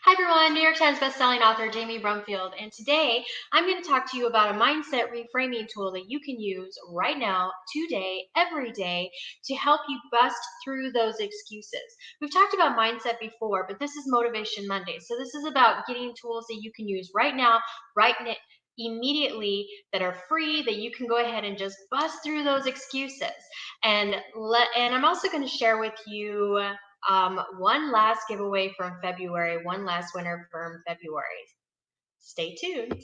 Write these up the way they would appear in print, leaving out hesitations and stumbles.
Hi everyone, New York Times bestselling author Jamie Brumfield, and today I'm going to talk to you about a mindset reframing tool that you can use right now, today, every day, to help you bust through those excuses. We've talked about mindset before, but this is Motivation Monday, so this is about getting tools that you can use right now, immediately, that are free, that you can go ahead and just bust through those excuses. And I'm also going to share with you one last giveaway from February, one last winner from February. Stay tuned.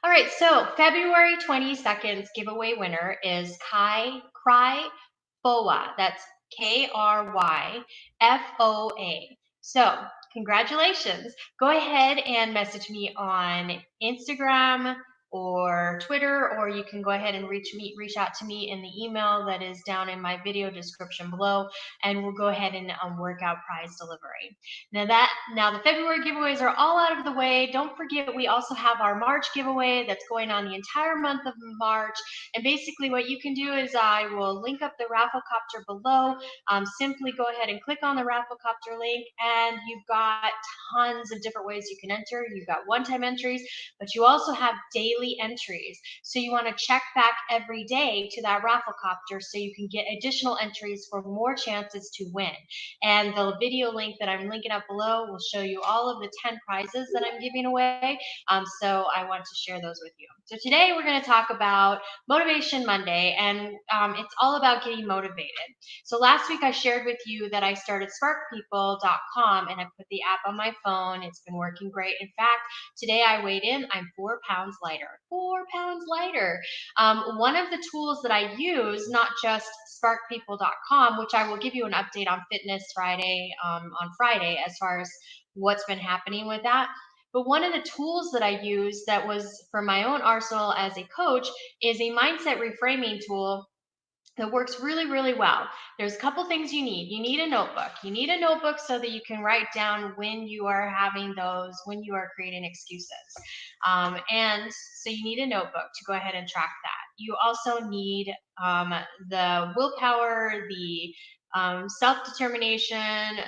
All right, so February 22nd's giveaway winner is Cry Foa. That's Kryfoa. So, congratulations. Go ahead and message me on Instagram or Twitter, or you can go ahead and reach out to me in the email that is down in my video description below, and we'll go ahead and work out prize delivery. Now the February giveaways are all out of the way. Don't forget, we also have our March giveaway that's going on the entire month of March. And basically what you can do is I will link up the Rafflecopter below. Simply go ahead and click on the Rafflecopter link, and you've got tons of different ways you can enter. You've got one-time entries, but you also have daily entries. So you want to check back every day to that Rafflecopter so you can get additional entries for more chances to win. And the video link that I'm linking up below will show you all of the 10 prizes that I'm giving away. So I want to share those with you. So today we're going to talk about Motivation Monday, and it's all about getting motivated. So last week I shared with you that I started sparkpeople.com, and I put the app on my phone. It's been working great. In fact, today I weighed in, I'm 4 pounds lighter. 4 pounds lighter. One of the tools that I use, not just sparkpeople.com, which I will give you an update on Fitness Friday on Friday as far as what's been happening with that. But one of the tools that I use that was for my own arsenal as a coach is a mindset reframing tool that works really, really well. There's a couple things you need. You need a notebook. You need a notebook so that you can write down when you are when you are creating excuses. And so you need a notebook to go ahead and track that. You also need the willpower, the self-determination,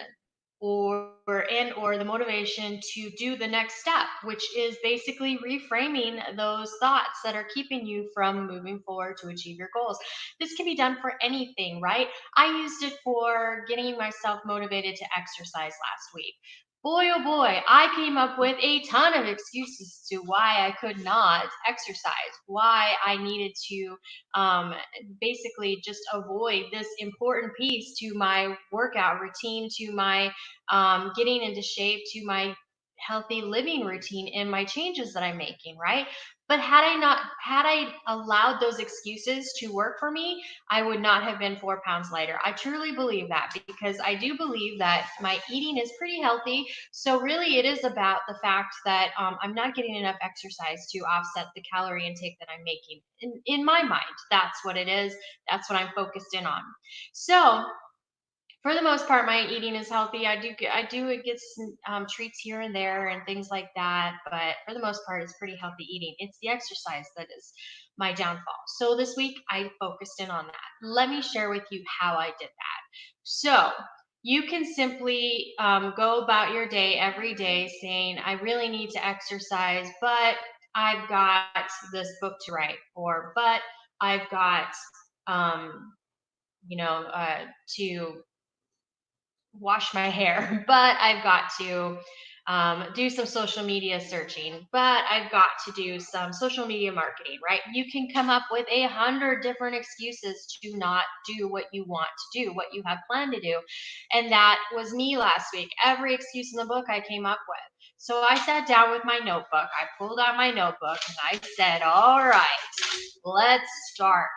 or the motivation to do the next step, which is basically reframing those thoughts that are keeping you from moving forward to achieve your goals. This can be done for anything, right? I used it for getting myself motivated to exercise last week. Boy, oh boy, I came up with a ton of excuses to why I could not exercise, why I needed to basically just avoid this important piece to my workout routine, to my getting into shape, to my healthy living routine and my changes that I'm making, right? But had I allowed those excuses to work for me, I would not have been 4 pounds lighter. I truly believe that, because I do believe that my eating is pretty healthy. So really it is about the fact that I'm not getting enough exercise to offset the calorie intake that I'm making. In my mind, that's what it is. That's what I'm focused in on. So for the most part, my eating is healthy. I do get some treats here and there and things like that, but for the most part, it's pretty healthy eating. It's the exercise that is my downfall. So this week, I focused in on that. Let me share with you how I did that. So you can simply go about your day every day saying, I really need to exercise, but I've got this book to write, or but I've got to wash my hair, but I've got to do some social media searching, but I've got to do some social media marketing, right? You can come up with 100 different excuses to not do what you want to do, what you have planned to do. And that was me last week. Every excuse in the book I came up with. So I sat down with my notebook. I pulled out my notebook and I said, all right, let's start.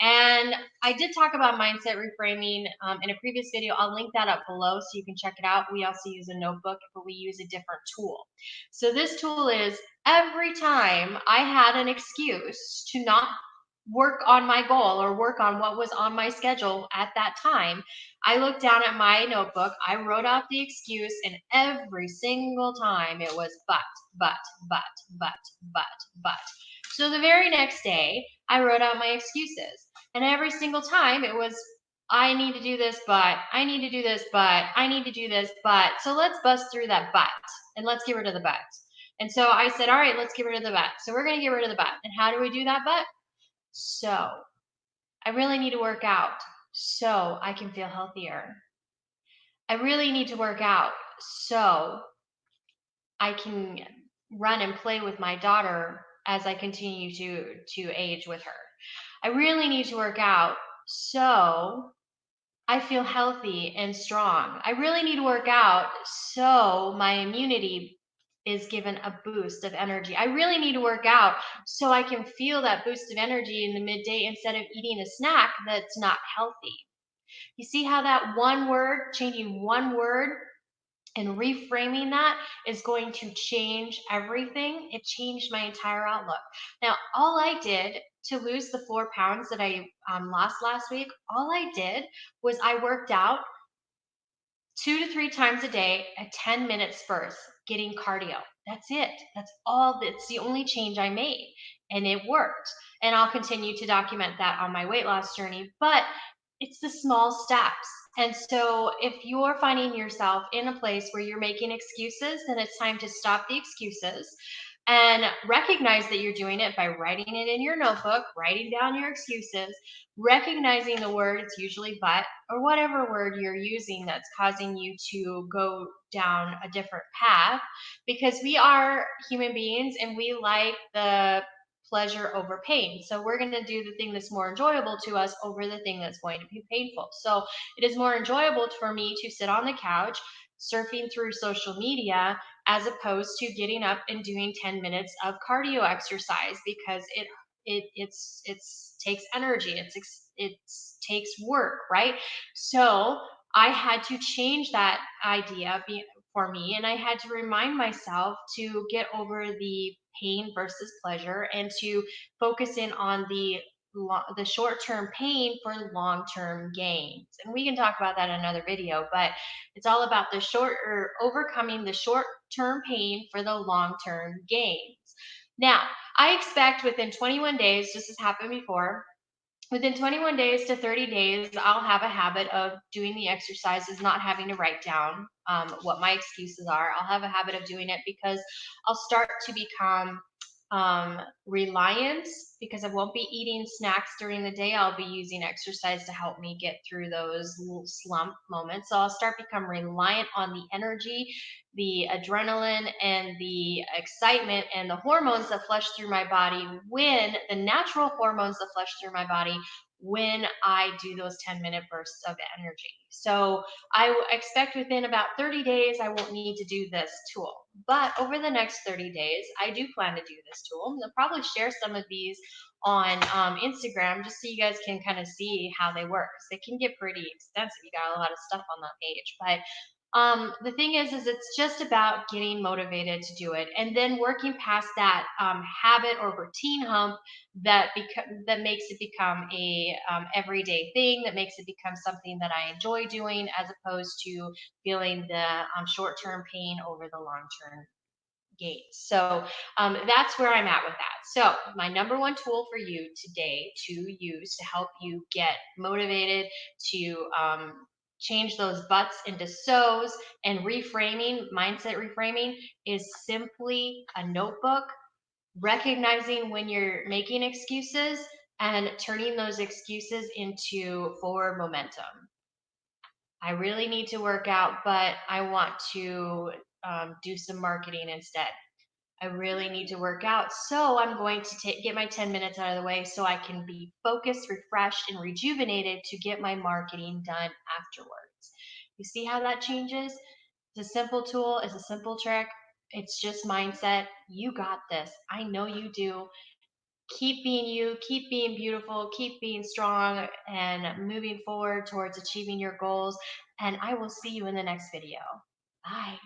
And I did talk about mindset reframing in a previous video. I'll link that up below so you can check it out. We also use a notebook, but we use a different tool. So this tool is, every time I had an excuse to not work on my goal or work on what was on my schedule at that time, I looked down at my notebook, I wrote out the excuse, and every single time it was but, but, but, but, but. So the very next day, I wrote out my excuses. And every single time it was, I need to do this, but I need to do this, but I need to do this, but. So let's bust through that but and let's get rid of the but. And so I said, all right, let's get rid of the but. So we're going to get rid of the but. And how do we do that but? So I really need to work out so I can feel healthier. I really need to work out so I can run and play with my daughter as I continue to age with her. I really need to work out so I feel healthy and strong. I really need to work out so my immunity is given a boost of energy. I really need to work out so I can feel that boost of energy in the midday instead of eating a snack that's not healthy. You see how that one word, changing one word and reframing that is going to change everything. It changed my entire outlook. Now, all I did to lose the 4 pounds that I lost last week, all I did was I worked out 2 to 3 times a day at 10 minutes first, getting cardio. That's it. That's all. That's the only change I made. And it worked. And I'll continue to document that on my weight loss journey. But it's the small steps. And so if you're finding yourself in a place where you're making excuses, then it's time to stop the excuses and recognize that you're doing it by writing it in your notebook, writing down your excuses, recognizing the word, it's usually but, or whatever word you're using that's causing you to go down a different path, because we are human beings and we like the pleasure over pain. So we're going to do the thing that's more enjoyable to us over the thing that's going to be painful. So it is more enjoyable for me to sit on the couch surfing through social media as opposed to getting up and doing 10 minutes of cardio exercise, because it's takes energy, it takes work, right? So I had to change that idea for me, and I had to remind myself to get over the pain versus pleasure and to focus in on the short-term pain for long-term gains. And we can talk about that in another video, but it's all about the short or overcoming the short-term pain for the long-term gains. Now, I expect within 21 days, just as happened before, within 21 days to 30 days, I'll have a habit of doing the exercises, not having to write down what my excuses are. I'll have a habit of doing it because I'll start to become reliant, because I won't be eating snacks during the day. I'll be using exercise to help me get through those little slump moments. So I'll start become reliant on the energy, the adrenaline, and the excitement and the hormones that flush through my body, when the natural hormones that flush through my body when I do those 10-minute bursts of energy. So I expect within about 30 days, I won't need to do this tool. But over the next 30 days, I do plan to do this tool. I'll probably share some of these on Instagram just so you guys can kind of see how they work. 'Cause they can get pretty extensive. You got a lot of stuff on that page. But the thing is it's just about getting motivated to do it, and then working past that habit or routine hump that makes it become a everyday thing, that makes it become something that I enjoy doing, as opposed to feeling the short-term pain over the long-term gains. So that's where I'm at with that. So my number one tool for you today to use to help you get motivated to change those buts into so's and reframing, mindset reframing, is simply a notebook, recognizing when you're making excuses and turning those excuses into forward momentum. I really need to work out, but I want to do some marketing instead. I really need to work out. So I'm going to get my 10 minutes out of the way so I can be focused, refreshed, and rejuvenated to get my marketing done afterwards. You see how that changes? It's a simple tool, it's a simple trick. It's just mindset. You got this. I know you do. Keep being you, keep being beautiful, keep being strong, and moving forward towards achieving your goals. And I will see you in the next video. Bye.